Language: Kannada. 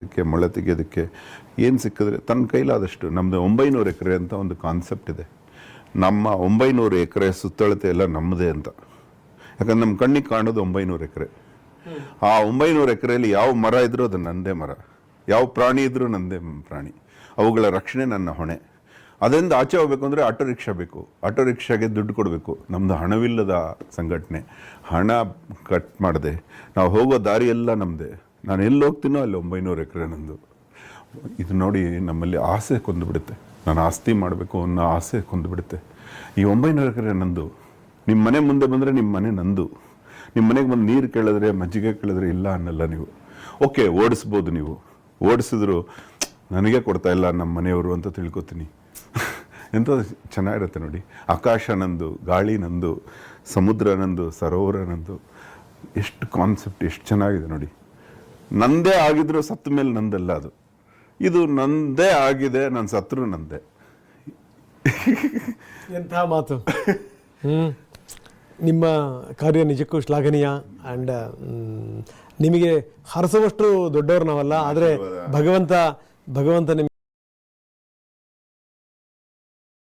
ಅದಕ್ಕೆ ಮೊಳೆ ತೆಗೆಯೋದಕ್ಕೆ ಏನು ಸಿಕ್ಕಿದ್ರೆ ತನ್ನ ಕೈಲಾದಷ್ಟು ನಮ್ಮದು 900 ಎಕರೆ ಅಂತ ಒಂದು ಕಾನ್ಸೆಪ್ಟ್ ಇದೆ. ನಮ್ಮ 900 ಎಕರೆ ಸುತ್ತಳತೆ ಎಲ್ಲ ನಮ್ಮದೇ ಅಂತ. ಯಾಕಂದ್ರೆ ನಮ್ಮ ಕಣ್ಣಿಗೆ ಕಾಣೋದು 900 ಎಕರೆ. ಆ 900 ಎಕರೆಯಲ್ಲಿ ಯಾವ ಮರ ಇದ್ರೂ ಅದು ನನ್ನದೇ ಮರ, ಯಾವ ಪ್ರಾಣಿ ಇದ್ರೂ ನನ್ನದೇ ಪ್ರಾಣಿ. ಅವುಗಳ ರಕ್ಷಣೆ ನನ್ನ ಹೊಣೆ. ಅದರಿಂದ ಆಚೆ ಹೋಗ್ಬೇಕು ಅಂದರೆ ಆಟೋ ರಿಕ್ಷಾ ಬೇಕು, ಆಟೋ ರಿಕ್ಷಾಗೆ ದುಡ್ಡು ಕೊಡಬೇಕು. ನಮ್ಮದು ಹಣವಿಲ್ಲದ ಸಂಘಟನೆ. ಹಣ ಕಟ್ ಮಾಡಿದೆ, ನಾವು ಹೋಗೋ ದಾರಿ ಎಲ್ಲ ನಮ್ಮದೇ. ನಾನು ಎಲ್ಲಿ ಹೋಗ್ತೀನೋ ಅಲ್ಲಿ 900 ಎಕರೆ ನಂದು. ಇದು ನೋಡಿ ನಮ್ಮಲ್ಲಿ ಆಸೆ ಕೊಂದುಬಿಡುತ್ತೆ. ನಾನು ಆಸ್ತಿ ಮಾಡಬೇಕು ಅನ್ನೋ ಆಸೆ ಕೊಂದುಬಿಡುತ್ತೆ. ಈ 900 ಎಕರೆ ನಂದು. ನಿಮ್ಮ ಮನೆ ಮುಂದೆ ಬಂದರೆ ನಿಮ್ಮ ಮನೆ ನಂದು. ನಿಮ್ಮ ಮನೆಗೆ ಬಂದು ನೀರು ಕೇಳಿದ್ರೆ, ಮಜ್ಜಿಗೆ ಕೇಳಿದ್ರೆ ಇಲ್ಲ ಅನ್ನಲ್ಲ ನೀವು. ಓಕೆ, ಓಡಿಸ್ಬೋದು, ನೀವು ಓಡಿಸಿದ್ರು ನನಗೆ ಕೊಡ್ತಾ ಇಲ್ಲ ನಮ್ಮ ಮನೆಯವರು ಅಂತ ತಿಳ್ಕೊತೀನಿ. ಎಂಥ ಚೆನ್ನಾಗಿರುತ್ತೆ ನೋಡಿ. ಆಕಾಶ ನಂದು, ಗಾಳಿ ನಂದು, ಸಮುದ್ರ ನಂದು, ಸರೋವರ ನಂದು. ಎಷ್ಟು ಕಾನ್ಸೆಪ್ಟ್, ಎಷ್ಟು ಚೆನ್ನಾಗಿದೆ ನೋಡಿ. ನಂದೇ ಆಗಿದ್ರು ಸತ್ತ ಮೇಲೆ ನಂದಲ್ಲ ಅದು. ಇದು ನಂದೇ ಆಗಿದೆ, ನಾನು ಸತ್ರು ನಂದೇ. ಎಂಥ ಮಾತು. ನಿಮ್ಮ ಕಾರ್ಯ ನಿಜಕ್ಕೂ ಶ್ಲಾಘನೀಯ. ಆ್ಯಂಡ್ ನಿಮಗೆ ಹರಸುವಷ್ಟು ದೊಡ್ಡವ್ರು ನಾವಲ್ಲ, ಆದರೆ ಭಗವಂತ ನಿಮಗೆ